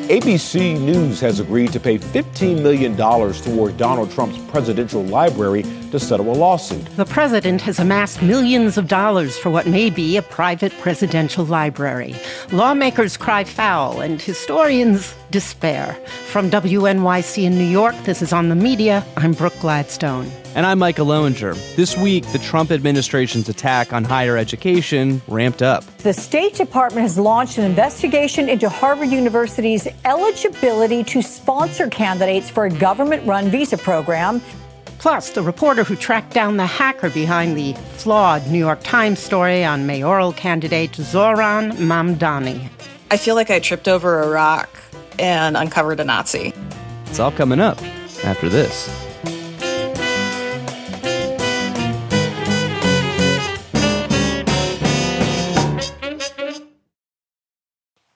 ABC News has agreed to pay $15 million toward Donald Trump's presidential library to settle a lawsuit. The president has amassed millions of dollars for what may be a private presidential library. Lawmakers cry foul and historians despair. From WNYC in New York, this is On the Media. I'm Brooke Gladstone. And I'm Micah Loewinger. This week, the Trump administration's attack on higher education ramped up. The State Department has launched an investigation into Harvard University's eligibility to sponsor candidates for a government-run visa program. Plus, the reporter who tracked down the hacker behind the flawed New York Times story on mayoral candidate Zohran Mamdani. I feel like I tripped over a rock and uncovered a Nazi. It's all coming up after this.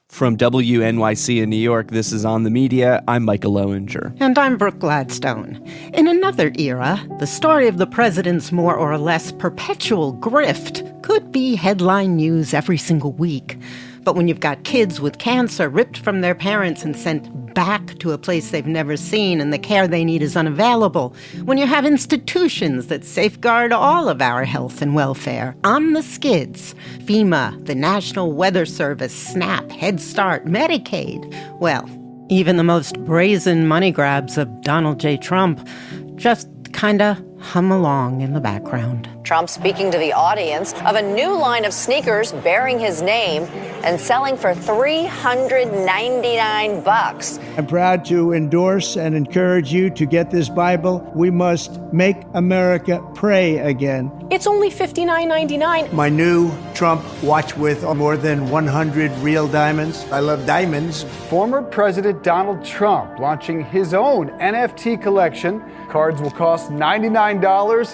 From WNYC in New York, this is On the Media. I'm Micah Loewinger. And I'm Brooke Gladstone. In another era, the story of the president's more or less perpetual grift could be headline news every single week. But when you've got kids with cancer ripped from their parents and sent back to a place they've never seen and the care they need is unavailable, when you have institutions that safeguard all of our health and welfare on the skids, FEMA, the National Weather Service, SNAP, Head Start, Medicaid, well, even the most brazen money grabs of Donald J. Trump just kinda hum along in the background. Trump speaking to the audience of a new line of sneakers bearing his name and selling for $399. I'm proud to endorse and encourage you to get this Bible. We must make America pray again. It's only $59.99. My new Trump watch with more than 100 real diamonds. I love diamonds. Former President Donald Trump launching his own NFT collection. Cards will cost $99.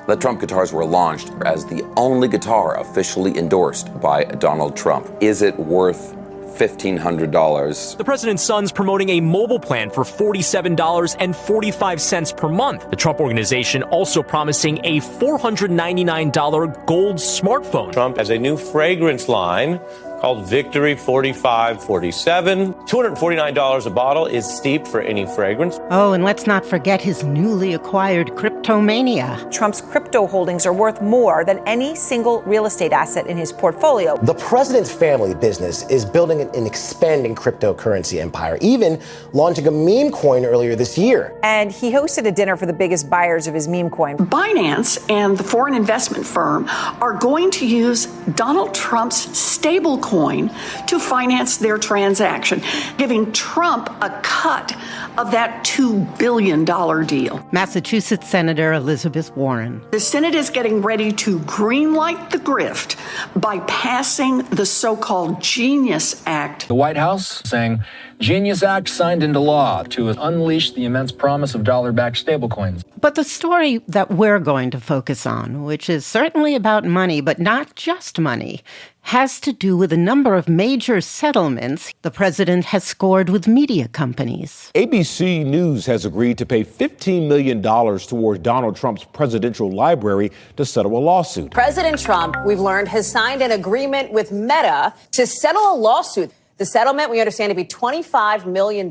The Trump guitars were launched as the only guitar officially endorsed by Donald Trump. Is it worth $1,500? The president's son's promoting a mobile plan for $47.45 per month. The Trump organization also promising a $499 gold smartphone. Trump has a new fragrance line called Victory 4547. $249 a bottle is steep for any fragrance. Oh, and let's not forget his newly acquired cryptomania. Trump's crypto holdings are worth more than any single real estate asset in his portfolio. The president's family business is building an expanding cryptocurrency empire, even launching a meme coin earlier this year. And he hosted a dinner for the biggest buyers of his meme coin. Binance and the foreign investment firm are going to use Donald Trump's stable coin to finance their transaction, giving Trump a cut of that $2 billion deal. Massachusetts Senator Elizabeth Warren. The Senate is getting ready to greenlight the grift by passing the so-called Genius Act. The White House saying Genius Act signed into law to unleash the immense promise of dollar-backed stablecoins. But the story that we're going to focus on, which is certainly about money, but not just money, has to do with a number of major settlements the president has scored with media companies. ABC News has agreed to pay $15 million toward Donald Trump's presidential library to settle a lawsuit. President Trump, we've learned, has signed an agreement with Meta to settle a lawsuit. The settlement, we understand, to be $25 million.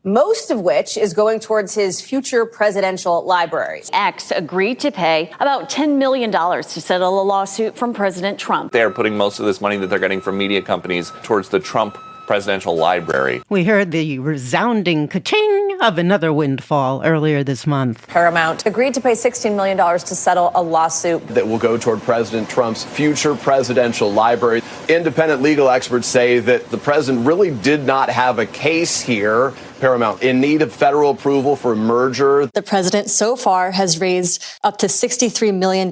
Most of which is going towards his future presidential library. X agreed to pay about $10 million to settle a lawsuit from President Trump. They're putting most of this money that they're getting from media companies towards the Trump presidential library. We heard the resounding ka-ching of another windfall earlier this month. Paramount agreed to pay $16 million to settle a lawsuit that will go toward President Trump's future presidential library. Independent legal experts say that the president really did not have a case here. Paramount in need of federal approval for a merger. The president so far has raised up to $63 million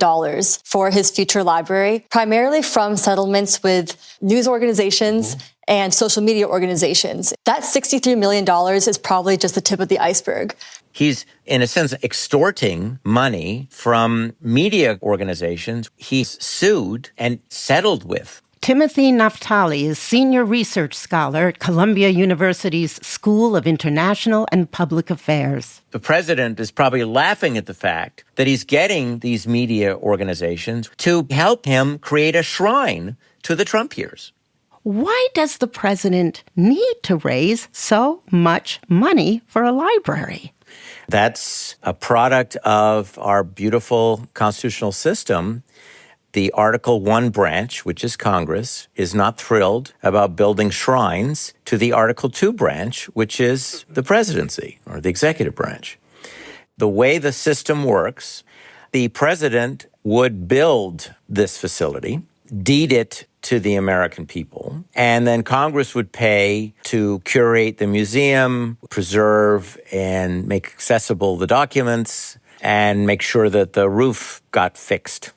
for his future library, primarily from settlements with news organizations and social media organizations. That $63 million is probably just the tip of the iceberg. He's, in a sense, extorting money from media organizations he's sued and settled with. Tim Naftali is senior research scholar at Columbia University's School of International and Public Affairs. The president is probably laughing at the fact that he's getting these media organizations to help him create a shrine to the Trump years. Why does the president need to raise so much money for a library? That's a product of our beautiful constitutional system. The Article 1 branch, which is Congress, is not thrilled about building shrines to the Article 2 branch, which is the presidency or the executive branch. The way the system works, the president would build this facility, deed it to the American people, and then Congress would pay to curate the museum, preserve and make accessible the documents, and make sure that the roof got fixed.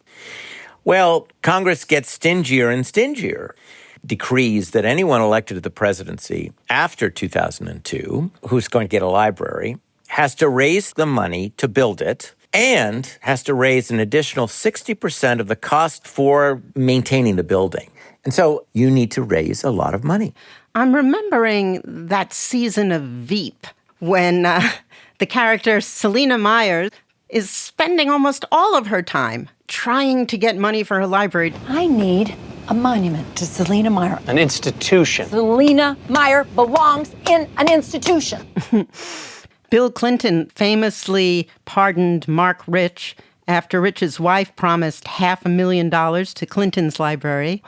Well, Congress gets stingier and stingier. Decrees that anyone elected to the presidency after 2002, who's going to get a library, has to raise the money to build it and has to raise an additional 60% of the cost for maintaining the building. And so you need to raise a lot of money. I'm remembering that season of Veep when the character Selena Meyer is spending almost all of her time trying to get money for her library. I need a monument to Selena Meyer. An institution. Selena Meyer belongs in an institution. Bill Clinton famously pardoned Mark Rich after Rich's wife promised $500,000 to Clinton's library.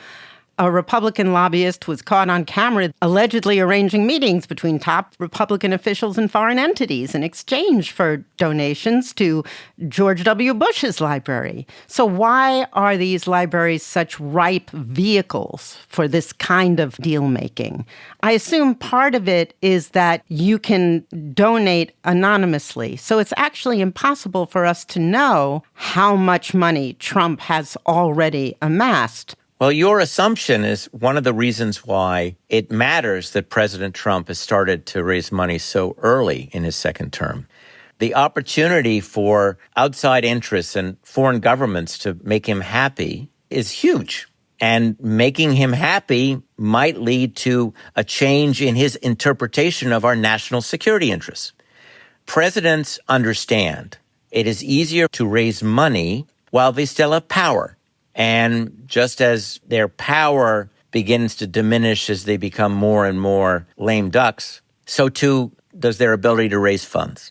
A Republican lobbyist was caught on camera allegedly arranging meetings between top Republican officials and foreign entities in exchange for donations to George W. Bush's library. So why are these libraries such ripe vehicles for this kind of deal-making? I assume part of it is that you can donate anonymously. So it's actually impossible for us to know how much money Trump has already amassed. Well, your assumption is one of the reasons why it matters that President Trump has started to raise money so early in his second term. The opportunity for outside interests and foreign governments to make him happy is huge. And making him happy might lead to a change in his interpretation of our national security interests. Presidents understand it is easier to raise money while they still have power. And just as their power begins to diminish as they become more and more lame ducks, so too does their ability to raise funds.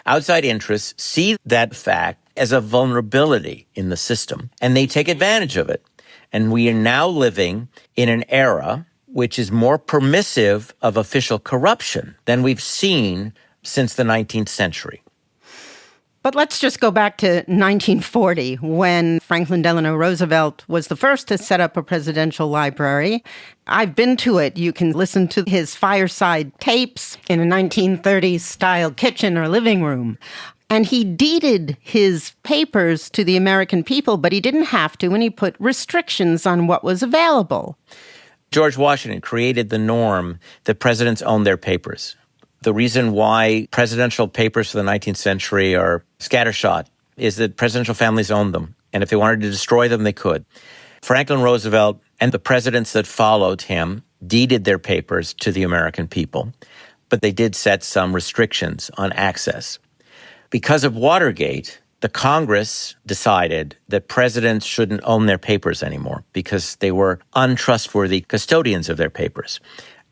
Outside interests see that fact as a vulnerability in the system, and they take advantage of it. And we are now living in an era which is more permissive of official corruption than we've seen since the 19th century. But let's just go back to 1940, when Franklin Delano Roosevelt was the first to set up a presidential library. I've been to it. You can listen to his fireside tapes in a 1930s-style kitchen or living room. And he deeded his papers to the American people, but he didn't have to, and he put restrictions on what was available. George Washington created the norm that presidents own their papers. The reason why presidential papers for the 19th century are scattershot is that presidential families owned them. And if they wanted to destroy them, they could. Franklin Roosevelt and the presidents that followed him deeded their papers to the American people, but they did set some restrictions on access. Because of Watergate, the Congress decided that presidents shouldn't own their papers anymore because they were untrustworthy custodians of their papers.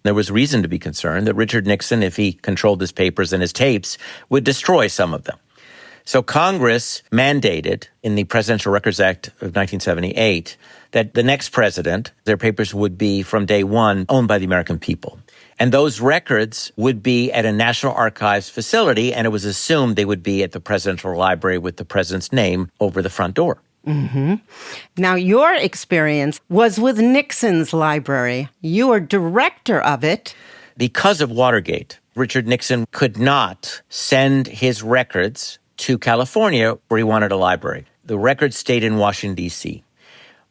There was reason to be concerned that Richard Nixon, if he controlled his papers and his tapes, would destroy some of them. So Congress mandated in the Presidential Records Act of 1978 that the next president, their papers would be from day one owned by the American people. And those records would be at a National Archives facility, and it was assumed they would be at the Presidential Library with the president's name over the front door. Mm-hmm. Now, your experience was with Nixon's library. You were director of it. Because of Watergate, Richard Nixon could not send his records to California where he wanted a library. The records stayed in Washington, D.C.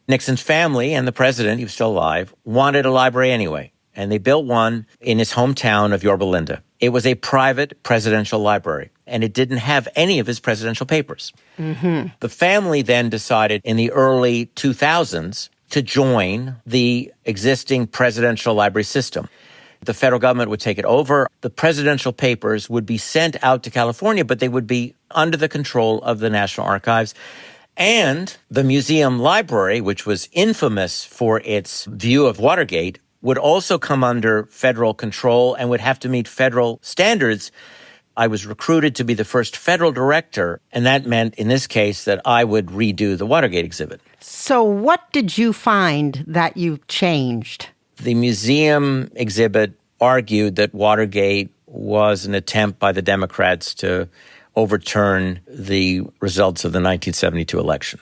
Nixon's family and the president, he was still alive, wanted a library anyway. And they built one in his hometown of Yorba Linda. It was a private presidential library, and it didn't have any of his presidential papers. Mm-hmm. The family then decided in the early 2000s to join the existing presidential library system. The federal government would take it over. The presidential papers would be sent out to California, but they would be under the control of the National Archives. And the museum library, which was infamous for its view of Watergate, would also come under federal control and would have to meet federal standards. I was recruited to be the first federal director, and that meant, in this case, that I would redo the Watergate exhibit. So what did you find that you changed? The museum exhibit argued that Watergate was an attempt by the Democrats to overturn the results of the 1972 election.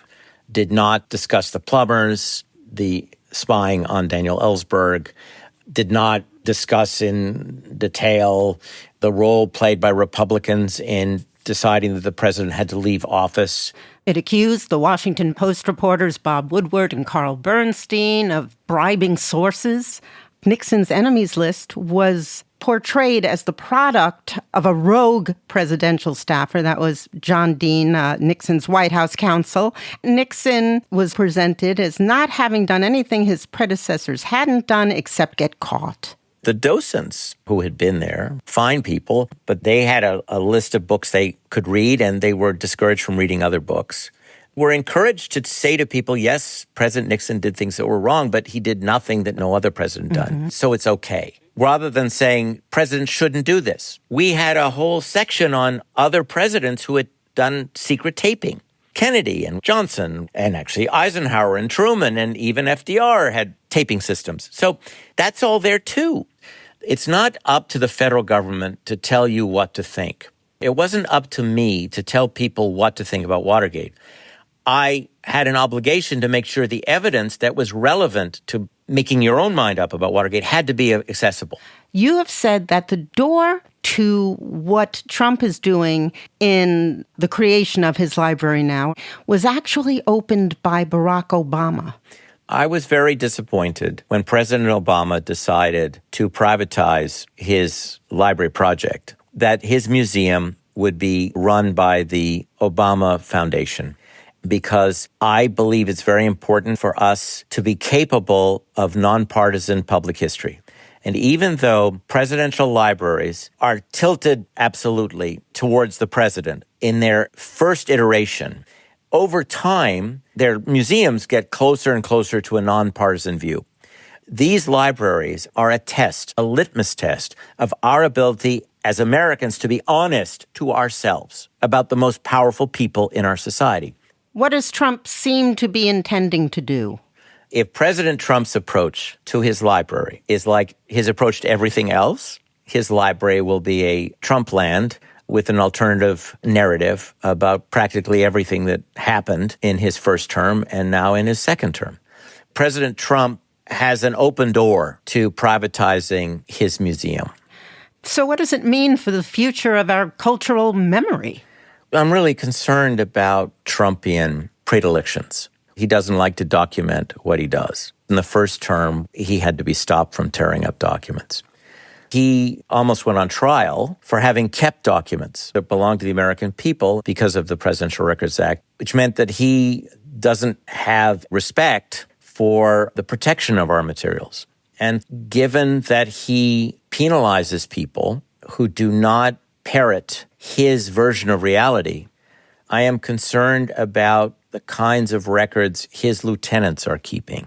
Did not discuss the plumbers, the spying on Daniel Ellsberg, did not discuss in detail the role played by Republicans in deciding that the president had to leave office. It accused the Washington Post reporters Bob Woodward and Carl Bernstein of bribing sources. Nixon's enemies list was portrayed as the product of a rogue presidential staffer. That was John Dean, Nixon's White House counsel. Nixon was presented as not having done anything his predecessors hadn't done except get caught. The docents who had been there, fine people, but they had a list of books they could read, and they were discouraged from reading other books, were encouraged to say to people, yes, President Nixon did things that were wrong, but he did nothing that no other president done, so it's okay. Rather than saying, presidents shouldn't do this. We had a whole section on other presidents who had done secret taping. Kennedy and Johnson, and actually Eisenhower and Truman, and even FDR had taping systems. So that's all there too. It's not up to the federal government to tell you what to think. It wasn't up to me to tell people what to think about Watergate. I had an obligation to make sure the evidence that was relevant to making your own mind up about Watergate had to be accessible. You have said that the door to what Trump is doing in the creation of his library now was actually opened by Barack Obama. I was very disappointed when President Obama decided to privatize his library project, that his museum would be run by the Obama Foundation, because I believe it's very important for us to be capable of nonpartisan public history. And even though presidential libraries are tilted absolutely towards the president in their first iteration, over time, their museums get closer and closer to a nonpartisan view. These libraries are a test, a litmus test of our ability as Americans to be honest to ourselves about the most powerful people in our society. What does Trump seem to be intending to do? If President Trump's approach to his library is like his approach to everything else, his library will be a Trump land with an alternative narrative about practically everything that happened in his first term and now in his second term. President Trump has an open door to privatizing his museum. So what does it mean for the future of our cultural memory? I'm really concerned about Trumpian predilections. He doesn't like to document what he does. In the first term, he had to be stopped from tearing up documents. He almost went on trial for having kept documents that belonged to the American people because of the Presidential Records Act, which meant that he doesn't have respect for the protection of our materials. And given that he penalizes people who do not parrot his version of reality, I am concerned about the kinds of records his lieutenants are keeping.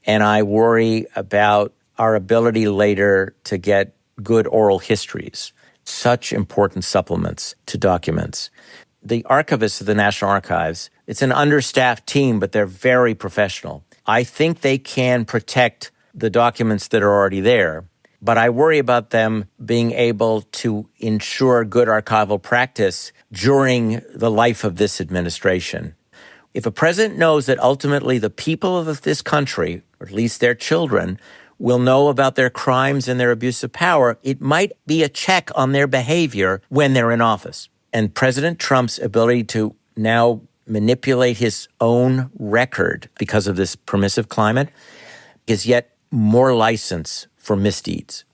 And I worry about our ability later to get good oral histories, such important supplements to documents. The archivists of the National Archives, it's an understaffed team, but they're very professional. I think they can protect the documents that are already there, but I worry about them being able to ensure good archival practice during the life of this administration. If a president knows that ultimately the people of this country, or at least their children, will know about their crimes and their abuse of power, it might be a check on their behavior when they're in office. And President Trump's ability to now manipulate his own record because of this permissive climate is yet more license for misdeeds.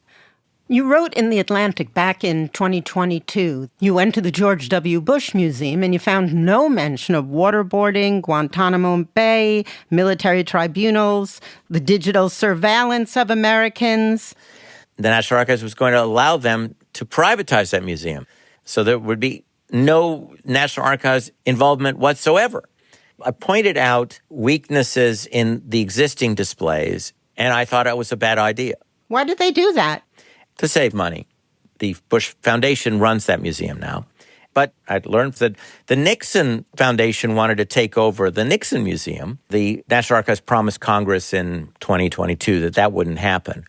You wrote in The Atlantic back in 2022, you went to the George W. Bush Museum and you found no mention of waterboarding, Guantanamo Bay, military tribunals, the digital surveillance of Americans. The National Archives was going to allow them to privatize that museum. So there would be no National Archives involvement whatsoever. I pointed out weaknesses in the existing displays And I thought it was a bad idea. Why did they do that? To save money. The Bush Foundation runs that museum now. But I learned that the Nixon Foundation wanted to take over the Nixon Museum. The National Archives promised Congress in 2022 that wouldn't happen.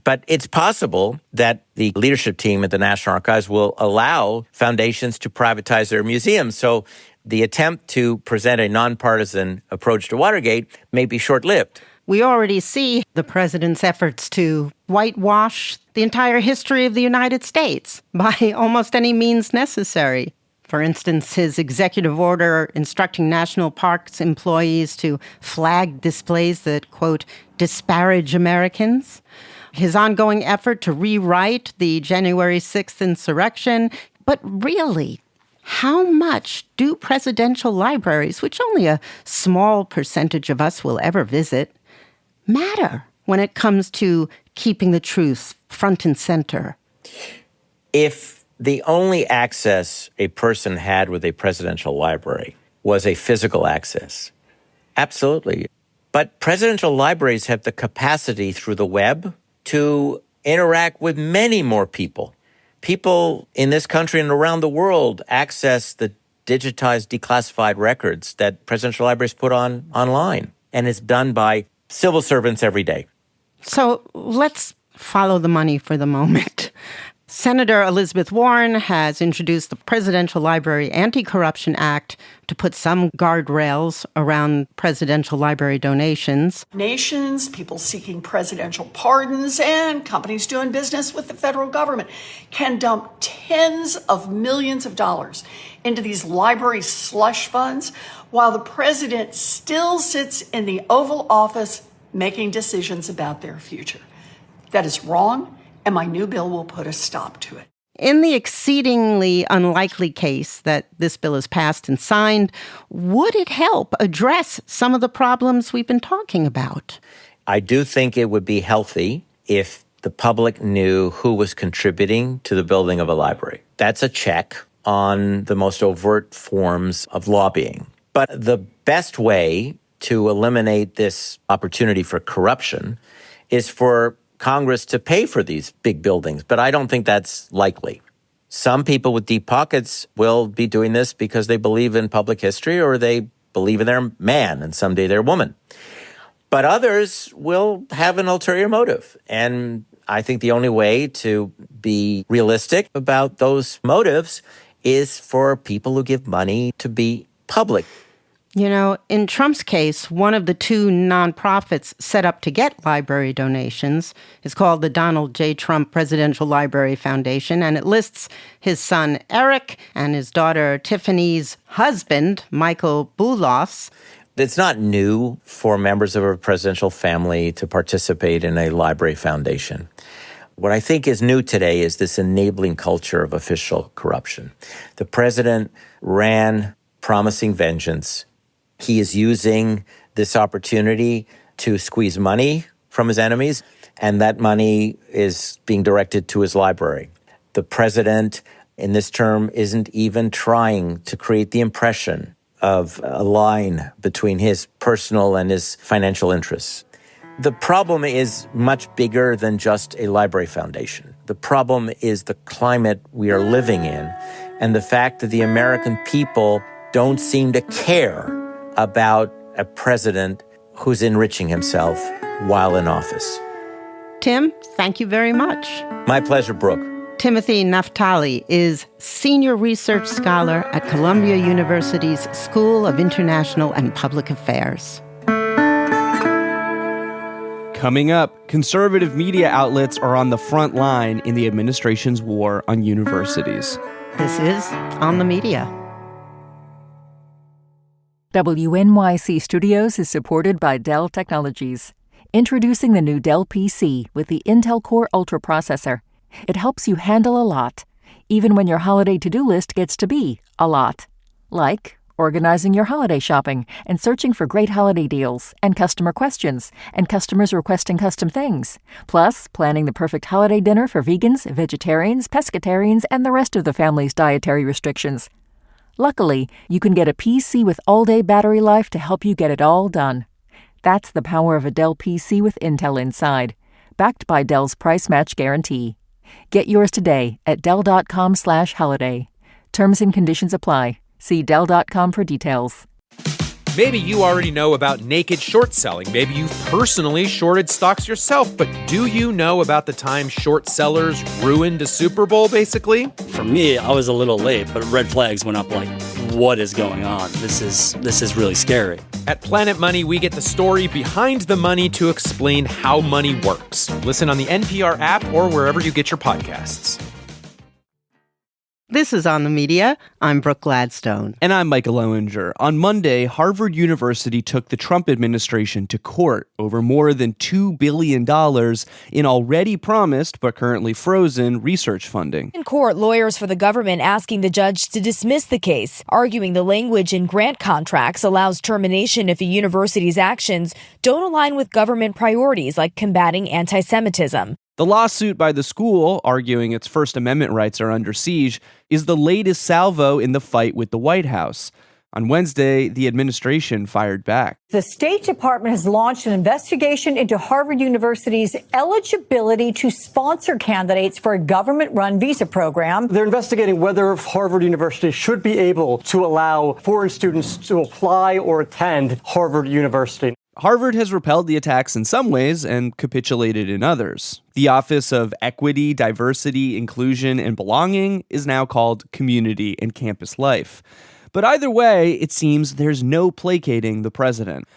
But it's possible that the leadership team at the National Archives will allow foundations to privatize their museums. So the attempt to present a nonpartisan approach to Watergate may be short-lived. We already see the president's efforts to whitewash the entire history of the United States by almost any means necessary. For instance, his executive order instructing national parks employees to flag displays that, quote, disparage Americans. His ongoing effort to rewrite the January 6th insurrection. But really, how much do presidential libraries, which only a small percentage of us will ever visit, matter when it comes to keeping the truth front and center? If the only access a person had with a presidential library was a physical access, absolutely. But presidential libraries have the capacity through the web to interact with many more people. People in this country and around the world access the digitized, declassified records that presidential libraries put online. And it's done by civil servants every day. So let's follow the money for the moment. Senator Elizabeth Warren has introduced the Presidential Library Anti-Corruption Act to put some guardrails around presidential library donations. Nations, people seeking presidential pardons, and companies doing business with the federal government can dump tens of millions of dollars into these library slush funds while the president still sits in the Oval Office making decisions about their future. That is wrong, and my new bill will put a stop to it. In the exceedingly unlikely case that this bill is passed and signed, would it help address some of the problems we've been talking about? I do think it would be healthy if the public knew who was contributing to the building of a library. That's a check on the most overt forms of lobbying. But the best way to eliminate this opportunity for corruption is for Congress to pay for these big buildings, but I don't think that's likely. Some people with deep pockets will be doing this because they believe in public history or they believe in their man and someday their woman. But others will have an ulterior motive. And I think the only way to be realistic about those motives is for people who give money to be public. You know, in Trump's case, one of the two nonprofits set up to get library donations is called the Donald J. Trump Presidential Library Foundation, and it lists his son Eric and his daughter Tiffany's husband, Michael Boulos. It's not new for members of a presidential family to participate in a library foundation. What I think is new today is this enabling culture of official corruption. The president ran promising vengeance. He is using this opportunity to squeeze money from his enemies, and that money is being directed to his library. The president in this term isn't even trying to create the impression of a line between his personal and his financial interests. The problem is much bigger than just a library foundation. The problem is the climate we are living in and the fact that the American people don't seem to care about a president who's enriching himself while in office. Tim, thank you very much. My pleasure, Brooke. Timothy Naftali is Senior Research Scholar at Columbia University's School of International and Public Affairs. Coming up, conservative media outlets are on the front line in the administration's war on universities. This is On the Media. WNYC Studios is supported by Dell Technologies. Introducing the new Dell PC with the Intel Core Ultra processor. It helps you handle a lot, even when your holiday to-do list gets to be a lot. Like organizing your holiday shopping and searching for great holiday deals and customer questions and customers requesting custom things. Plus, planning the perfect holiday dinner for vegans, vegetarians, pescatarians, and the rest of the family's dietary restrictions. Luckily, you can get a PC with all-day battery life to help you get it all done. That's the power of a Dell PC with Intel Inside, backed by Dell's Price Match Guarantee. Get yours today at Dell.com/holiday. Terms and conditions apply. See Dell.com for details. Maybe you already know about naked short selling. Maybe you've personally shorted stocks yourself, but do you know about the time short sellers ruined a Super Bowl, basically? For me, I was a little late, but red flags went up like, what is going on? This is really scary. At Planet Money, we get the story behind the money to explain how money works. Listen on the NPR app or wherever you get your podcasts. This is On the Media. I'm Brooke Gladstone. And I'm Micah Loewinger. On Monday, Harvard University took the Trump administration to court over more than $2 billion in already promised but currently frozen research funding. In court, lawyers for the government asking the judge to dismiss the case, arguing the language in grant contracts allows termination if a university's actions don't align with government priorities like combating anti-Semitism. The lawsuit by the school, arguing its First Amendment rights are under siege, is the latest salvo in the fight with the White House. On Wednesday, the administration fired back. The State Department has launched an investigation into Harvard University's eligibility to sponsor candidates for a government-run visa program. They're investigating whether Harvard University should be able to allow foreign students to apply or attend Harvard University. Harvard has repelled the attacks in some ways and capitulated in others. The Office of Equity, Diversity, Inclusion, and Belonging is now called Community and Campus Life. But either way, it seems there's no placating the president.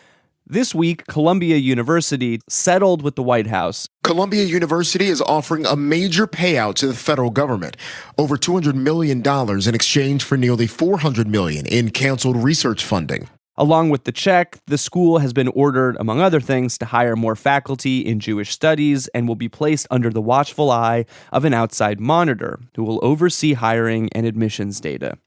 This week, Columbia University settled with the White House. Columbia University is offering a major payout to the federal government, over $200 million in exchange for nearly $400 million in canceled research funding. Along with the check, the school has been ordered, among other things, to hire more faculty in Jewish studies and will be placed under the watchful eye of an outside monitor who will oversee hiring and admissions data.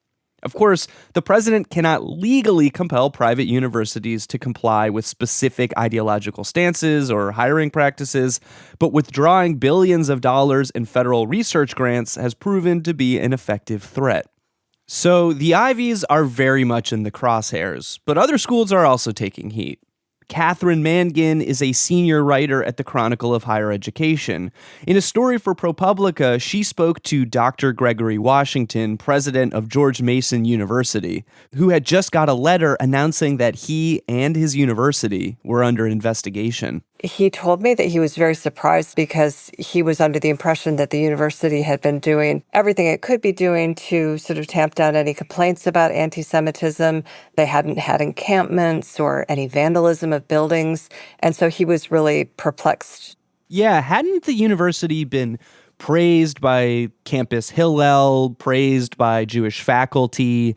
Of course, the president cannot legally compel private universities to comply with specific ideological stances or hiring practices, but withdrawing billions of dollars in federal research grants has proven to be an effective threat. So the Ivies are very much in the crosshairs, but other schools are also taking heat. Katherine Mangan is a senior writer at the Chronicle of Higher Education. In a story for ProPublica, she spoke to Dr. Gregory Washington, president of George Mason University, who had just got a letter announcing that he and his university were under investigation. He told me that he was very surprised because he was under the impression that the university had been doing everything it could be doing to sort of tamp down any complaints about anti-Semitism. They hadn't had encampments or any vandalism of buildings. And so he was really perplexed. Yeah, hadn't the university been praised by campus Hillel, praised by Jewish faculty?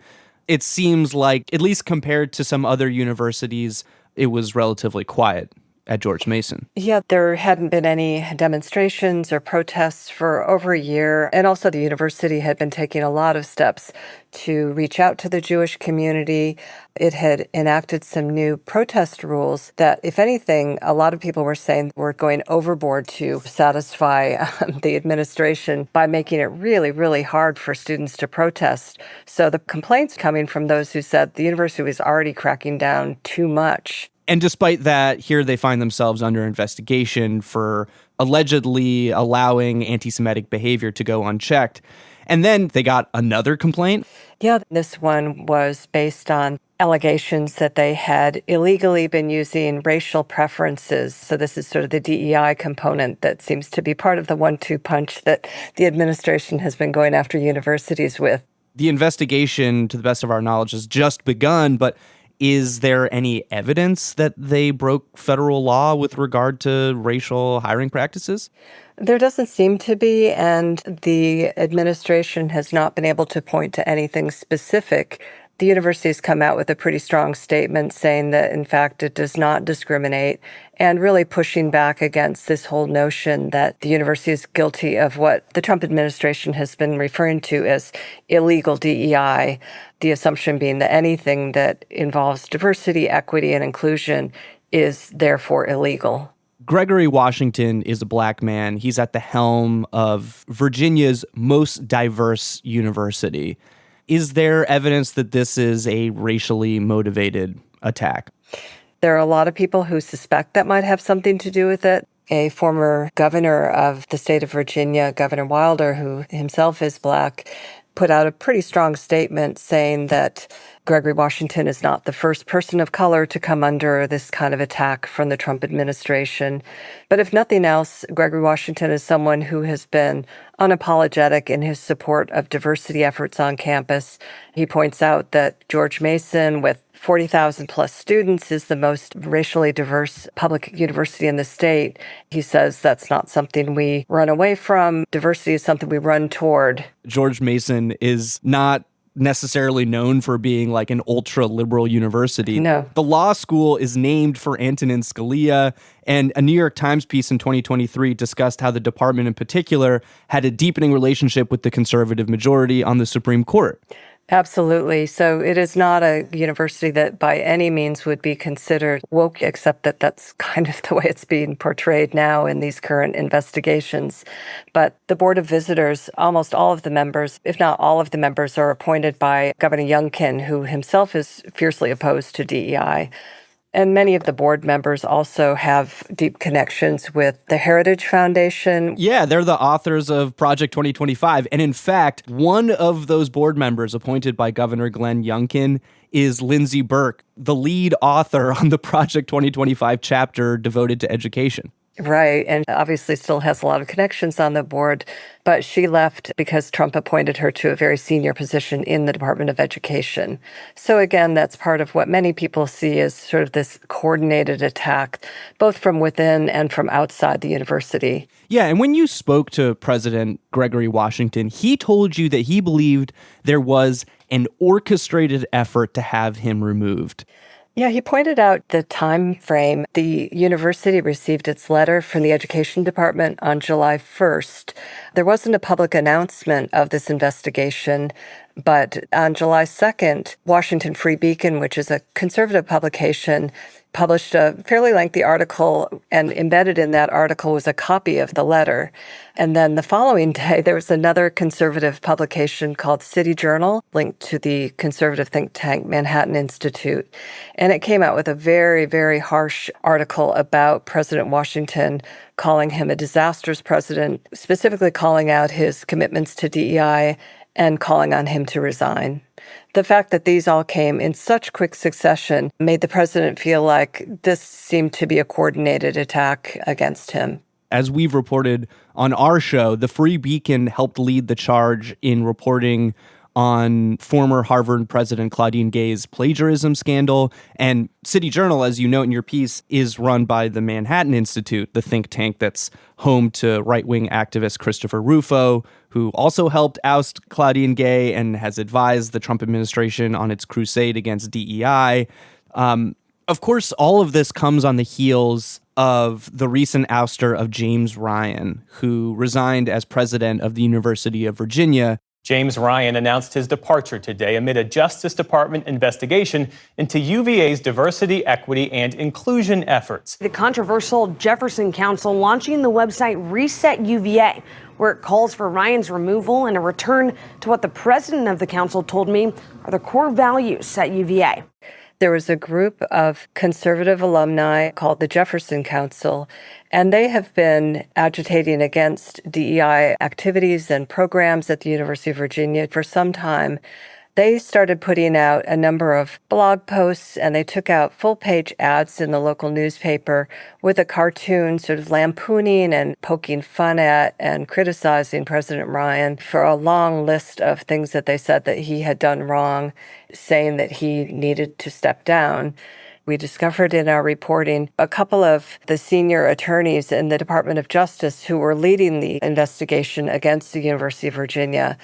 It seems like, at least compared to some other universities, it was relatively quiet at George Mason. Yeah, there hadn't been any demonstrations or protests for over a year. And also the university had been taking a lot of steps to reach out to the Jewish community. It had enacted some new protest rules that, if anything, a lot of people were saying were going overboard to satisfy the administration by making it really, really hard for students to protest. So the complaints coming from those who said the university was already cracking down too much. And despite that, here they find themselves under investigation for allegedly allowing anti-Semitic behavior to go unchecked. And then they got another complaint. Yeah, this one was based on allegations that they had illegally been using racial preferences. So this is sort of the DEI component that seems to be part of the 1-2 punch that the administration has been going after universities with. The investigation, to the best of our knowledge, has just begun, but is there any evidence that they broke federal law with regard to racial hiring practices? There doesn't seem to be, and the administration has not been able to point to anything specific. The university has come out with a pretty strong statement saying that, in fact, it does not discriminate, and really pushing back against this whole notion that the university is guilty of what the Trump administration has been referring to as illegal DEI, the assumption being that anything that involves diversity, equity, and inclusion is therefore illegal. Gregory Washington is a black man. He's at the helm of Virginia's most diverse university. Is there evidence that this is a racially motivated attack? There are a lot of people who suspect that might have something to do with it. A former governor of the state of Virginia, Governor Wilder, who himself is Black, put out a pretty strong statement saying that Gregory Washington is not the first person of color to come under this kind of attack from the Trump administration. But if nothing else, Gregory Washington is someone who has been unapologetic in his support of diversity efforts on campus. He points out that George Mason, with 40,000 plus students, is the most racially diverse public university in the state. He says that's not something we run away from. Diversity is something we run toward. George Mason is not necessarily known for being like an ultra-liberal university. No. The law school is named for Antonin Scalia, and a New York Times piece in 2023 discussed how the department in particular had a deepening relationship with the conservative majority on the Supreme Court. Absolutely. So it is not a university that by any means would be considered woke, except that that's kind of the way it's being portrayed now in these current investigations. But the Board of Visitors, almost all of the members, if not all of the members, are appointed by Governor Youngkin, who himself is fiercely opposed to DEI. And many of the board members also have deep connections with the Heritage Foundation. Yeah, they're the authors of Project 2025. And in fact, one of those board members appointed by Governor Glenn Youngkin is Lindsay Burke, the lead author on the Project 2025 chapter devoted to education. Right, and obviously still has a lot of connections on the board, but she left because Trump appointed her to a very senior position in the Department of Education. So again, that's part of what many people see as sort of this coordinated attack, both from within and from outside the university. Yeah, and when you spoke to President Gregory Washington, he told you that he believed there was an orchestrated effort to have him removed. Yeah, he pointed out the time frame. The university received its letter from the Education Department on July 1st. There wasn't a public announcement of this investigation, but on July 2nd, Washington Free Beacon, which is a conservative publication, published a fairly lengthy article, and embedded in that article was a copy of the letter. And then the following day, there was another conservative publication called City Journal, linked to the conservative think tank Manhattan Institute. And it came out with a very, very harsh article about President Washington, calling him a disastrous president, specifically calling out his commitments to DEI and calling on him to resign. The fact that these all came in such quick succession made the president feel like this seemed to be a coordinated attack against him. As we've reported on our show, the Free Beacon helped lead the charge in reporting on former Harvard President Claudine Gay's plagiarism scandal. And City Journal, as you note in your piece, is run by the Manhattan Institute, the think tank that's home to right-wing activist Christopher Rufo, who also helped oust Claudine Gay and has advised the Trump administration on its crusade against DEI. Of course, all of this comes on the heels of the recent ouster of James Ryan, who resigned as president of the University of Virginia. James Ryan announced his departure today amid a Justice Department investigation into UVA's diversity, equity, and inclusion efforts. The controversial Jefferson Council launching the website Reset UVA, where it calls for Ryan's removal and a return to what the president of the council told me are the core values at UVA. There was a group of conservative alumni called the Jefferson Council, and they have been agitating against DEI activities and programs at the University of Virginia for some time. They started putting out a number of blog posts, and they took out full-page ads in the local newspaper with a cartoon sort of lampooning and poking fun at and criticizing President Ryan for a long list of things that they said that he had done wrong, saying that he needed to step down. We discovered in our reporting a couple of the senior attorneys in the Department of Justice who were leading the investigation against the University of Virginia.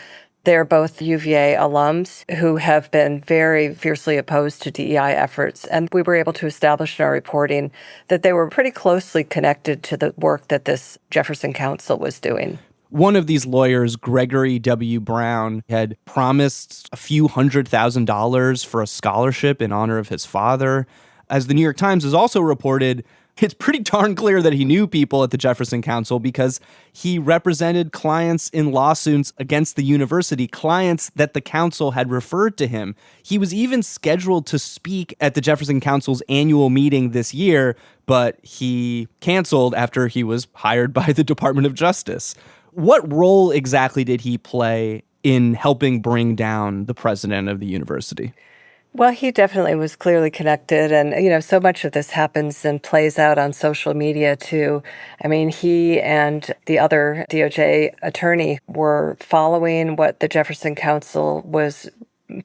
They're both UVA alums who have been very fiercely opposed to DEI efforts. And we were able to establish in our reporting that they were pretty closely connected to the work that this Jefferson Council was doing. One of these lawyers, Gregory W. Brown, had promised a few $100,000 for a scholarship in honor of his father. As the New York Times has also reported, It's pretty darn clear that he knew people at the Jefferson Council because he represented clients in lawsuits against the university, clients that the council had referred to him. He was even scheduled to speak at the Jefferson Council's annual meeting this year, but he canceled after he was hired by the Department of Justice. What role exactly did he play in helping bring down the president of the university? Well, he definitely was clearly connected. And, so much of this happens and plays out on social media, too. I mean, he and the other DOJ attorney were following what the Jefferson Council was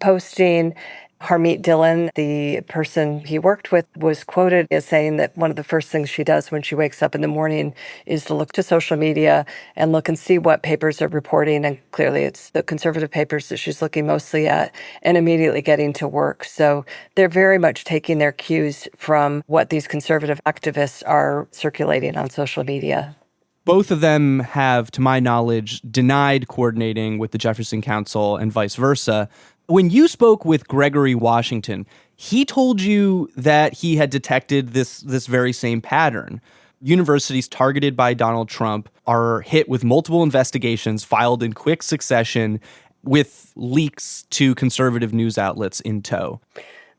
posting. Harmeet Dillon, the person he worked with, was quoted as saying that one of the first things she does when she wakes up in the morning is to look to social media and look and see what papers are reporting. And clearly it's the conservative papers that she's looking mostly at and immediately getting to work. So they're very much taking their cues from what these conservative activists are circulating on social media. Both of them have, to my knowledge, denied coordinating with the Jefferson Council and vice versa. When you spoke with Gregory Washington, he told you that he had detected this very same pattern. Universities targeted by Donald Trump are hit with multiple investigations filed in quick succession with leaks to conservative news outlets in tow.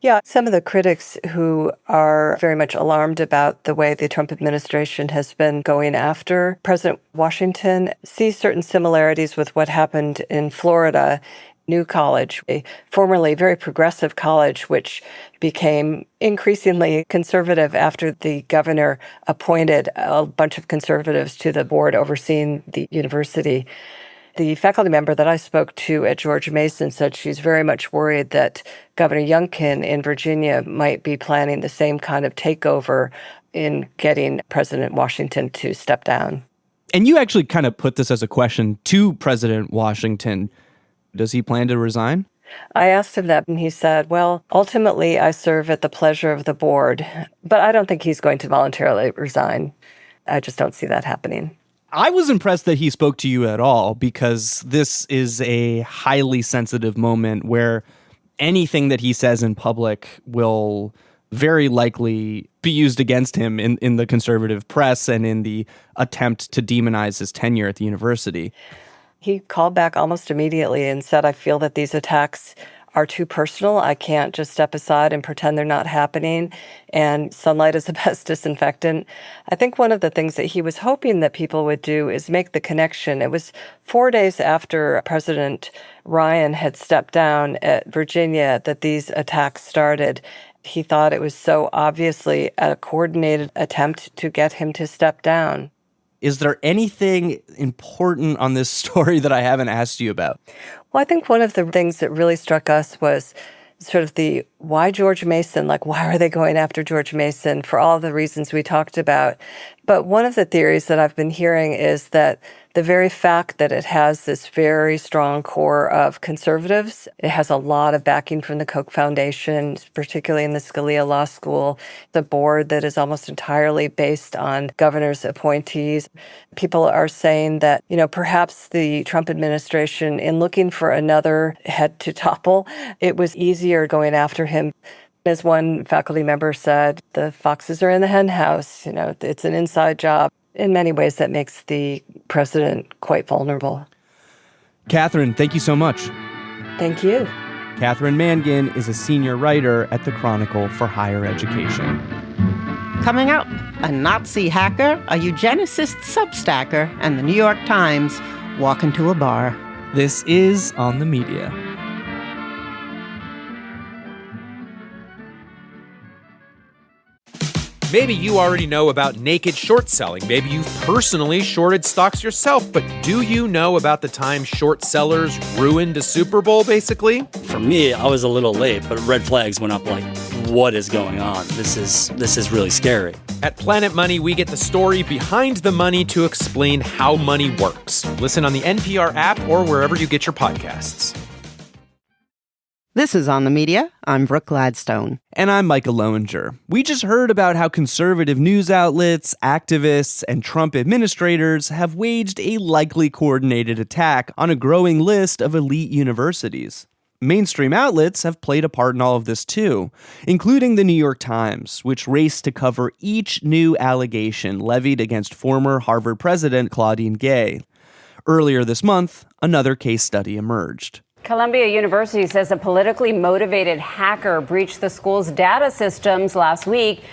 Yeah, some of the critics who are very much alarmed about the way the Trump administration has been going after President Washington see certain similarities with what happened in Florida. New College, a formerly very progressive college, which became increasingly conservative after the governor appointed a bunch of conservatives to the board overseeing the university. The faculty member that I spoke to at George Mason said she's very much worried that Governor Youngkin in Virginia might be planning the same kind of takeover in getting President Washington to step down. And you actually kind of put this as a question to President Washington. Does he plan to resign? I asked him that, and he said, well, ultimately, I serve at the pleasure of the board, but I don't think he's going to voluntarily resign. I just don't see that happening. I was impressed that he spoke to you at all, because this is a highly sensitive moment where anything that he says in public will very likely be used against him in the conservative press and in the attempt to demonize his tenure at the university. He called back almost immediately and said, I feel that these attacks are too personal. I can't just step aside and pretend they're not happening. And sunlight is the best disinfectant. I think one of the things that he was hoping that people would do is make the connection. It was 4 days after President Ryan had stepped down at Virginia that these attacks started. He thought it was so obviously a coordinated attempt to get him to step down. Is there anything important on this story that I haven't asked you about? Well, I think one of the things that really struck us was sort of the why George Mason, like why are they going after George Mason for all the reasons we talked about. But one of the theories that I've been hearing is that the very fact that it has this very strong core of conservatives, it has a lot of backing from the Koch Foundation, particularly in the Scalia Law School, the board that is almost entirely based on governors' appointees. People are saying that, perhaps the Trump administration, in looking for another head to topple, it was easier going after him. As one faculty member said, the foxes are in the hen house. It's an inside job. In many ways, that makes the president quite vulnerable. Katherine, thank you so much. Thank you. Katherine Mangan is a senior writer at the Chronicle for Higher Education. Coming up, a Nazi hacker, a eugenicist substacker, and the New York Times walk into a bar. This is On the Media. Maybe you already know about naked short selling. Maybe you've personally shorted stocks yourself, but do you know about the time short sellers ruined a Super Bowl, basically? For me, I was a little late, but red flags went up like, what is going on? This is really scary. At Planet Money, we get the story behind the money to explain how money works. Listen on the NPR app or wherever you get your podcasts. This is On the Media. I'm Brooke Gladstone. And I'm Micah Loewinger. We just heard about how conservative news outlets, activists, and Trump administrators have waged a likely coordinated attack on a growing list of elite universities. Mainstream outlets have played a part in all of this too, including the New York Times, which raced to cover each new allegation levied against former Harvard president Claudine Gay. Earlier this month, another case study emerged. Columbia University says a politically motivated hacker breached the school's data systems last week.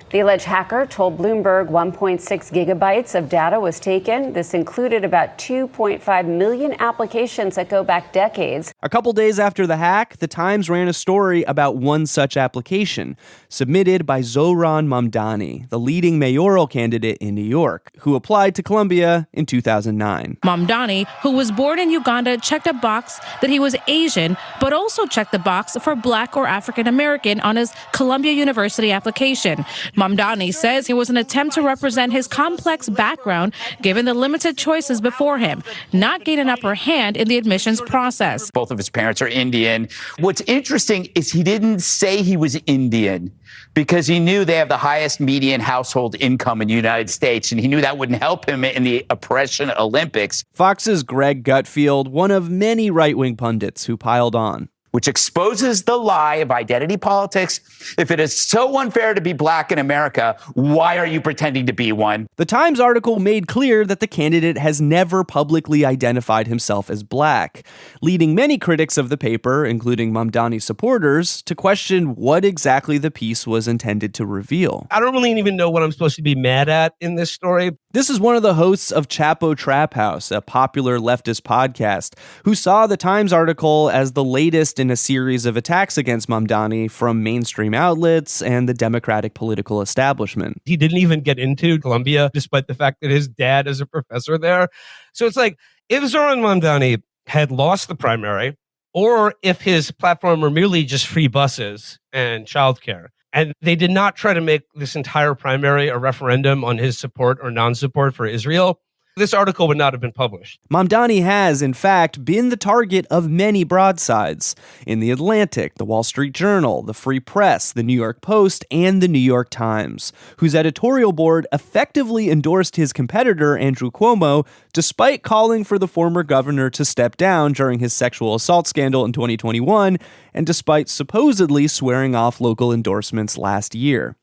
The alleged hacker told Bloomberg 1.6 gigabytes of data was taken. This included about 2.5 million applications that go back decades. A couple days after the hack, the Times ran a story about one such application, submitted by Zohran Mamdani, the leading mayoral candidate in New York, who applied to Columbia in 2009. Mamdani, who was born in Uganda, checked a box that he was Asian, but also checked the box for Black or African American on his Columbia University application. Mamdani says it was an attempt to represent his complex background given the limited choices before him, not gain an upper hand in the admissions process. Both of his parents are Indian. What's interesting is he didn't say he was Indian because he knew they have the highest median household income in the United States, and he knew that wouldn't help him in the oppression Olympics. Fox's Greg Gutfield, one of many right-wing pundits who piled on. Which exposes the lie of identity politics. If it is so unfair to be Black in America, why are you pretending to be one? The Times article made clear that the candidate has never publicly identified himself as Black, leading many critics of the paper, including Mamdani supporters, to question what exactly the piece was intended to reveal. I don't really even know what I'm supposed to be mad at in this story. This is one of the hosts of Chapo Trap House, a popular leftist podcast, who saw the Times article as the latest in a series of attacks against Mamdani from mainstream outlets and the Democratic political establishment. He didn't even get into Columbia, despite the fact that his dad is a professor there. So it's like, if Zohran Mamdani had lost the primary, or if his platform were merely just free buses and childcare, and they did not try to make this entire primary a referendum on his support or non-support for Israel, this article would not have been published. Mamdani has, in fact, been the target of many broadsides in The Atlantic, The Wall Street Journal, The Free Press, The New York Post, and The New York Times, whose editorial board effectively endorsed his competitor, Andrew Cuomo, despite calling for the former governor to step down during his sexual assault scandal in 2021, and despite supposedly swearing off local endorsements last year.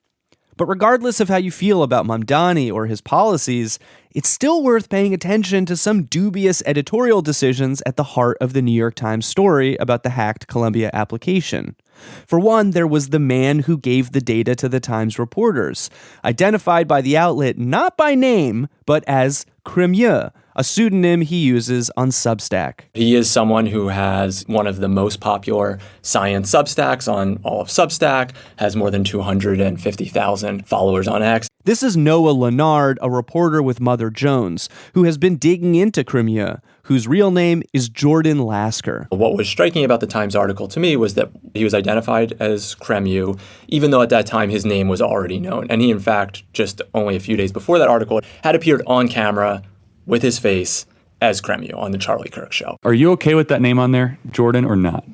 But regardless of how you feel about Mamdani or his policies, it's still worth paying attention to some dubious editorial decisions at the heart of the New York Times story about the hacked Columbia application. For one, there was the man who gave the data to the Times reporters, identified by the outlet not by name, but as Cremieux, a pseudonym he uses on Substack. He is someone who has one of the most popular science Substacks on all of Substack, has more than 250,000 followers on X. This is Noah Leonard, a reporter with Mother Jones, who has been digging into Cremieux, whose real name is Jordan Lasker. What was striking about the Times article to me was that he was identified as Cremieux, even though at that time his name was already known. And he, in fact, just only a few days before that article, had appeared on camera with his face as Cremieux on the Charlie Kirk show. Are you okay with that name on there, Jordan, or not?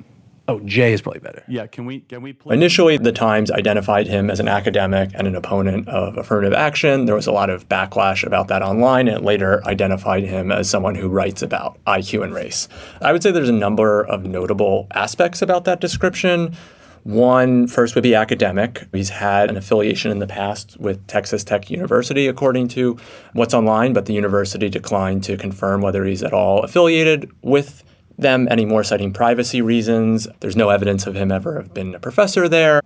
Oh, Jay is probably better. Yeah, can we play? Initially, the Times identified him as an academic and an opponent of affirmative action. There was a lot of backlash about that online, and it later identified him as someone who writes about IQ and race. I would say there's a number of notable aspects about that description. One, first would be academic. He's had an affiliation in the past with Texas Tech University, according to what's online, but the university declined to confirm whether he's at all affiliated with them anymore, citing privacy reasons. There's no evidence of him ever have been a professor there.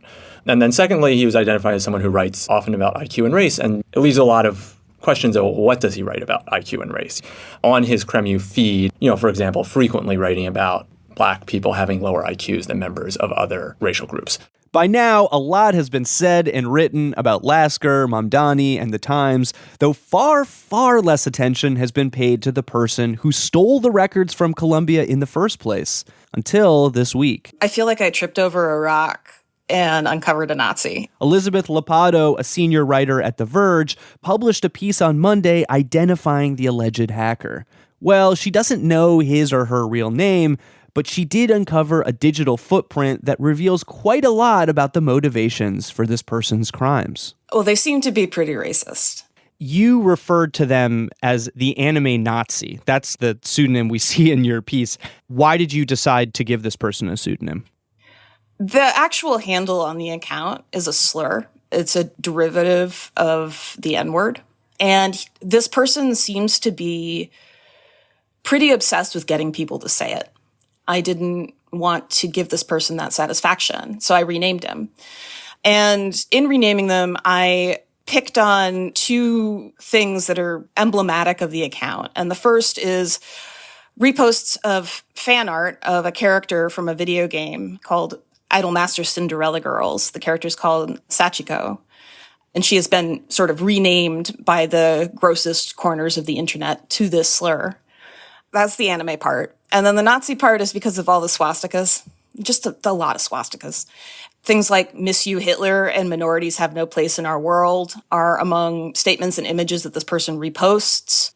And then secondly, he was identified as someone who writes often about IQ and race, and it leaves a lot of questions of what does he write about IQ and race. On his Cremieux feed, for example, frequently writing about Black people having lower IQs than members of other racial groups. By now, a lot has been said and written about Lasker, Mamdani, and the Times, though far, far less attention has been paid to the person who stole the records from Columbia in the first place, until this week. I feel like I tripped over a rock and uncovered a Nazi. Elizabeth Lopatto, a senior writer at The Verge, published a piece on Monday identifying the alleged hacker. Well, she doesn't know his or her real name, but she did uncover a digital footprint that reveals quite a lot about the motivations for this person's crimes. Well, they seem to be pretty racist. You referred to them as the anime Nazi. That's the pseudonym we see in your piece. Why did you decide to give this person a pseudonym? The actual handle on the account is a slur. It's a derivative of the N-word. And this person seems to be pretty obsessed with getting people to say it. I didn't want to give this person that satisfaction, so I renamed him. And in renaming them, I picked on two things that are emblematic of the account. And the first is reposts of fan art of a character from a video game called Idolmaster Cinderella Girls. The character is called Sachiko. And she has been sort of renamed by the grossest corners of the internet to this slur. That's the anime part. And then the Nazi part is because of all the swastikas, just a lot of swastikas. Things like "Miss you, Hitler" and "minorities have no place in our world" are among statements and images that this person reposts.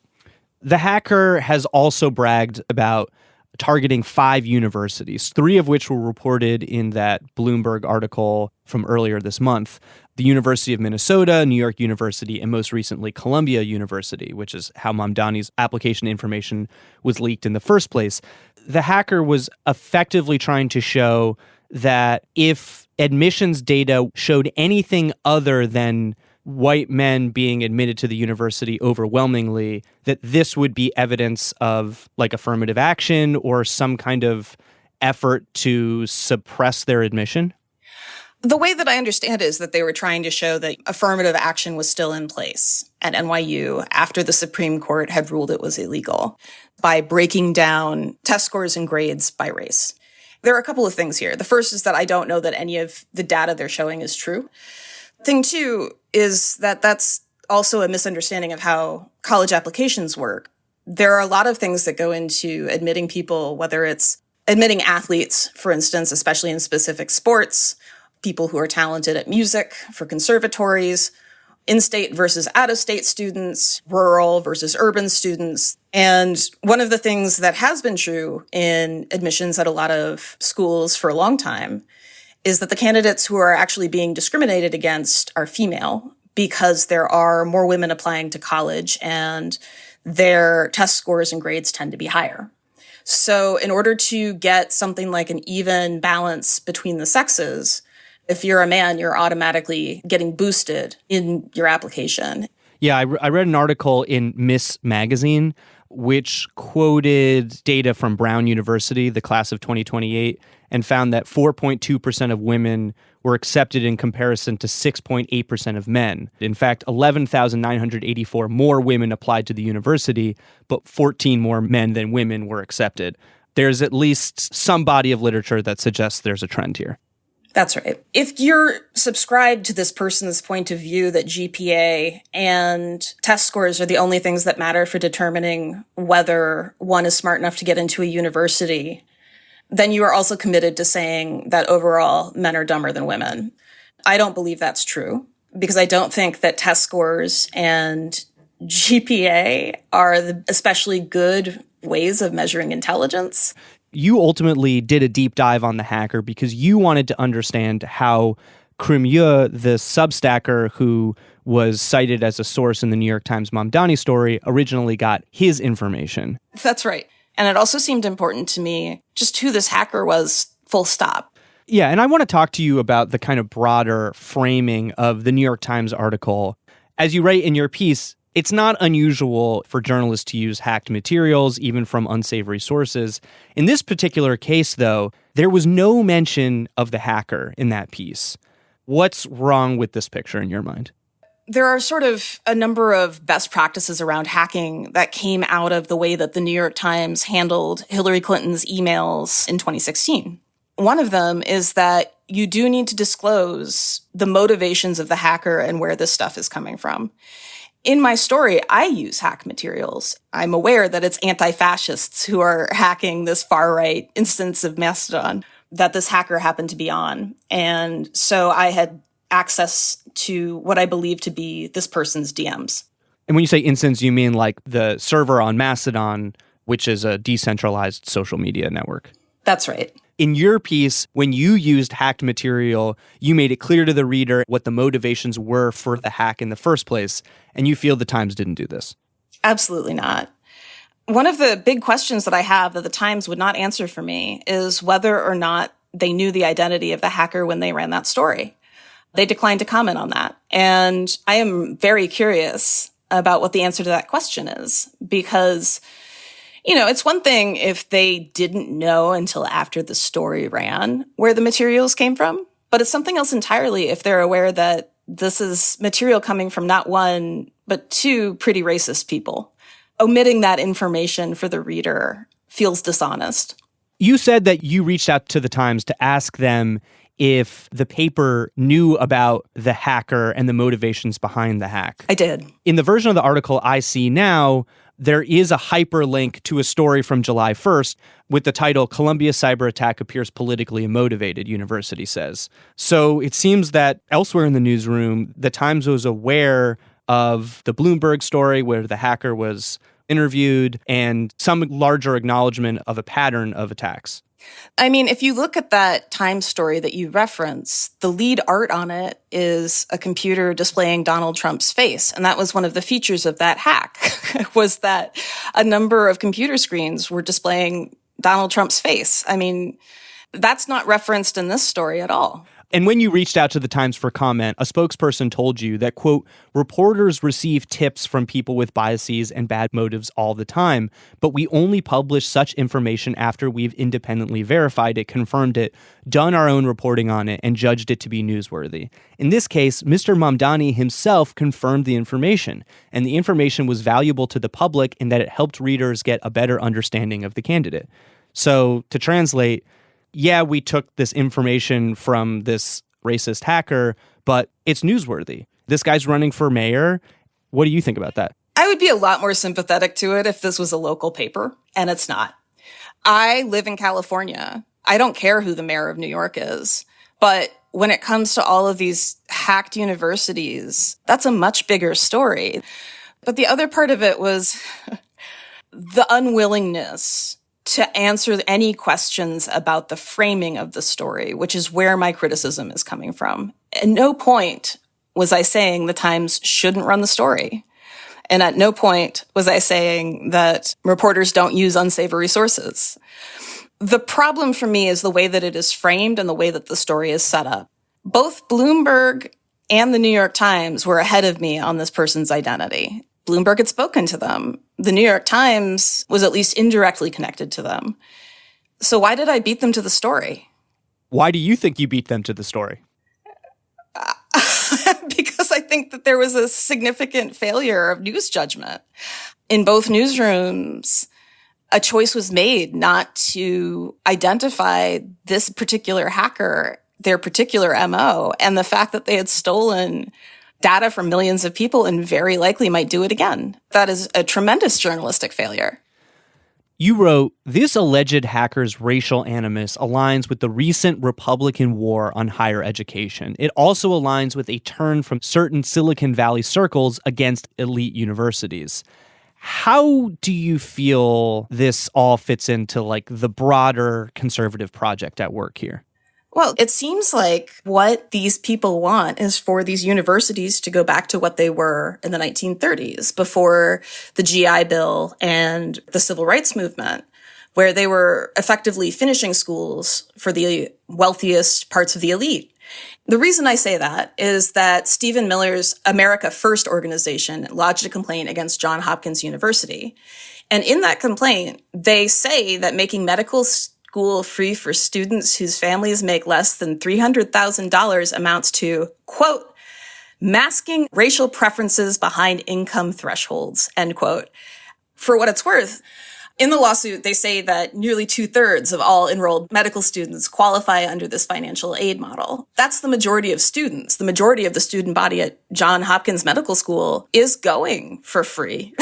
The hacker has also bragged about targeting 5 universities, 3 of which were reported in that Bloomberg article from earlier this month. The University of Minnesota, New York University, and most recently Columbia University, which is how Mamdani's application information was leaked in the first place. The hacker was effectively trying to show that if admissions data showed anything other than white men being admitted to the university overwhelmingly, that this would be evidence of like affirmative action or some kind of effort to suppress their admission? The way that I understand it is that they were trying to show that affirmative action was still in place at NYU after the Supreme Court had ruled it was illegal by breaking down test scores and grades by race. There are a couple of things here. The first is that I don't know that any of the data they're showing is true. Thing two is that that's also a misunderstanding of how college applications work. There are a lot of things that go into admitting people, whether it's admitting athletes, for instance, especially in specific sports, people who are talented at music for conservatories, in-state versus out-of-state students, rural versus urban students. And one of the things that has been true in admissions at a lot of schools for a long time is that the candidates who are actually being discriminated against are female because there are more women applying to college and their test scores and grades tend to be higher. So in order to get something like an even balance between the sexes, if you're a man, you're automatically getting boosted in your application. Yeah, I read an article in Miss Magazine which quoted data from Brown University, the class of 2028, and found that 4.2% of women were accepted in comparison to 6.8% of men. In fact, 11,984 more women applied to the university, but 14 more men than women were accepted. There's at least some body of literature that suggests there's a trend here. That's right. If you're subscribed to this person's point of view that GPA and test scores are the only things that matter for determining whether one is smart enough to get into a university, then you are also committed to saying that overall men are dumber than women. I don't believe that's true because I don't think that test scores and GPA are the especially good ways of measuring intelligence. You ultimately did a deep dive on the hacker because you wanted to understand how Cremieux, the Substacker who was cited as a source in the New York Times Mamdani story, originally got his information. That's right. And it also seemed important to me just who this hacker was, full stop. Yeah, and I want to talk to you about the kind of broader framing of the New York Times article. As you write in your piece, it's not unusual for journalists to use hacked materials, even from unsavory sources. In this particular case, though, there was no mention of the hacker in that piece. What's wrong with this picture in your mind? There are sort of a number of best practices around hacking that came out of the way that the New York Times handled Hillary Clinton's emails in 2016. One of them is that you do need to disclose the motivations of the hacker and where this stuff is coming from. In my story, I use hack materials. I'm aware that it's anti-fascists who are hacking this far-right instance of Mastodon that this hacker happened to be on. And so I had access to what I believe to be this person's DMs. And when you say instance, you mean like the server on Mastodon, which is a decentralized social media network? That's right. In your piece, when you used hacked material, you made it clear to the reader what the motivations were for the hack in the first place, and you feel the Times didn't do this. Absolutely not. One of the big questions that I have that the Times would not answer for me is whether or not they knew the identity of the hacker when they ran that story. They declined to comment on that. And I am very curious about what the answer to that question is, because, you know, it's one thing if they didn't know until after the story ran where the materials came from, but it's something else entirely if they're aware that this is material coming from not one, but two pretty racist people. Omitting that information for the reader feels dishonest. You said that you reached out to the Times to ask them if the paper knew about the hacker and the motivations behind the hack. I did. In the version of the article I see now, there is a hyperlink to a story from July 1st with the title, Columbia Cyber Attack Appears Politically Motivated, University Says. So it seems that elsewhere in the newsroom, the Times was aware of the Bloomberg story where the hacker was interviewed and some larger acknowledgement of a pattern of attacks. I mean, if you look at that Times story that you reference, the lead art on it is a computer displaying Donald Trump's face. And that was one of the features of that hack, was that a number of computer screens were displaying Donald Trump's face. I mean, that's not referenced in this story at all. And when you reached out to the Times for comment, a spokesperson told you that, quote, reporters receive tips from people with biases and bad motives all the time, but we only publish such information after we've independently verified it, confirmed it, done our own reporting on it, and judged it to be newsworthy. In this case, Mr. Mamdani himself confirmed the information, and the information was valuable to the public in that it helped readers get a better understanding of the candidate. So, to translate, yeah, we took this information from this racist hacker, but it's newsworthy. This guy's running for mayor. What do you think about that? I would be a lot more sympathetic to it if this was a local paper, and it's not. I live in California. I don't care who the mayor of New York is, but when it comes to all of these hacked universities, that's a much bigger story. But the other part of it was the unwillingness to answer any questions about the framing of the story, which is where my criticism is coming from. At no point was I saying the Times shouldn't run the story. And at no point was I saying that reporters don't use unsavory sources. The problem for me is the way that it is framed and the way that the story is set up. Both Bloomberg and the New York Times were ahead of me on this person's identity. Bloomberg had spoken to them. The New York Times was at least indirectly connected to them. So why did I beat them to the story? Why do you think you beat them to the story? Because I think that there was a significant failure of news judgment. In both newsrooms, a choice was made not to identify this particular hacker, their particular MO, and the fact that they had stolen data from millions of people and very likely might do it again. That is a tremendous journalistic failure. You wrote, this alleged hacker's racial animus aligns with the recent Republican war on higher education. It also aligns with a turn from certain Silicon Valley circles against elite universities. How do you feel this all fits into like the broader conservative project at work here? Well, it seems like what these people want is for these universities to go back to what they were in the 1930s, before the GI Bill and the Civil Rights Movement, where they were effectively finishing schools for the wealthiest parts of the elite. The reason I say that is that Stephen Miller's America First organization lodged a complaint against Johns Hopkins University. And in that complaint, they say that making medical school free for students whose families make less than $300,000 amounts to, quote, masking racial preferences behind income thresholds, end quote. For what it's worth, in the lawsuit, they say that nearly 2/3 of all enrolled medical students qualify under this financial aid model. That's the majority of students. The majority of the student body at Johns Hopkins Medical School is going for free.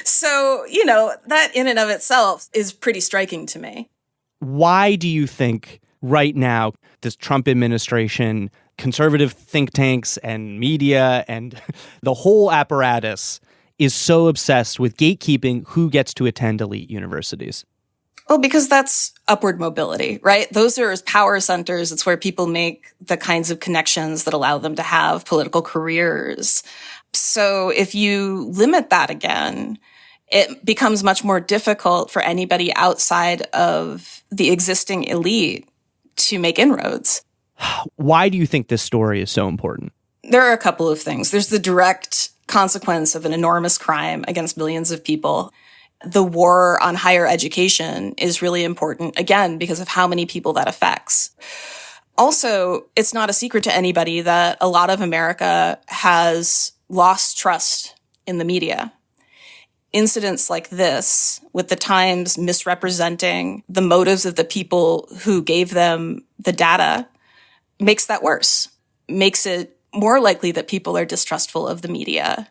So, you know, that in and of itself is pretty striking to me. Why do you think right now this Trump administration, conservative think tanks and media and the whole apparatus is so obsessed with gatekeeping who gets to attend elite universities? Well, because that's upward mobility, right? Those are power centers. It's where people make the kinds of connections that allow them to have political careers. So if you limit that again, it becomes much more difficult for anybody outside of the existing elite to make inroads. Why do you think this story is so important? There are a couple of things. There's the direct consequence of an enormous crime against millions of people. The war on higher education is really important, again, because of how many people that affects. Also, it's not a secret to anybody that a lot of America has lost trust in the media. Incidents like this, with the Times misrepresenting the motives of the people who gave them the data, makes that worse, makes it more likely that people are distrustful of the media.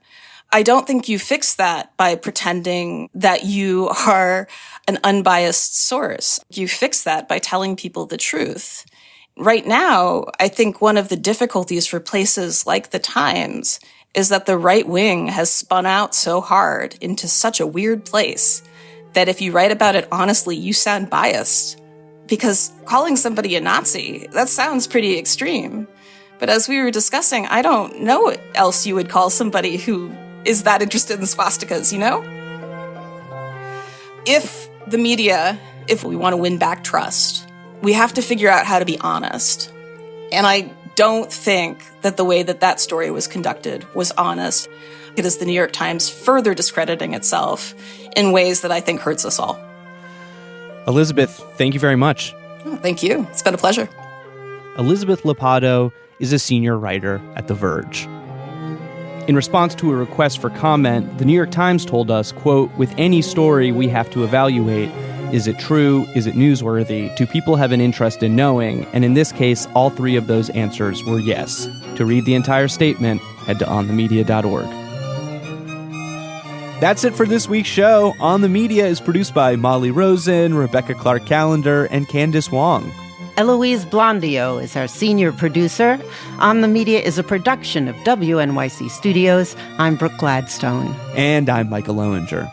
I don't think you fix that by pretending that you are an unbiased source. You fix that by telling people the truth. Right now, I think one of the difficulties for places like the Times is that the right wing has spun out so hard into such a weird place that if you write about it honestly, you sound biased. Because calling somebody a Nazi, that sounds pretty extreme. But as we were discussing, I don't know what else you would call somebody who is that interested in swastikas, you know? If the media, if we want to win back trust, we have to figure out how to be honest. And I don't think that the way that that story was conducted was honest. It is the New York Times further discrediting itself in ways that I think hurts us all. Elizabeth, thank you very much. Oh, thank you. It's been a pleasure. Elizabeth Lopatto is a senior writer at The Verge. In response to a request for comment, the New York Times told us, quote, "With any story we have to evaluate, is it true? Is it newsworthy? Do people have an interest in knowing?" And in this case, all three of those answers were yes. To read the entire statement, head to onthemedia.org. That's it for this week's show. On the Media is produced by Molly Rosen, Rebecca Clark-Callender, and Candace Wong. Eloise Blondio is our senior producer. On the Media is a production of WNYC Studios. I'm Brooke Gladstone. And I'm Micah Loewinger.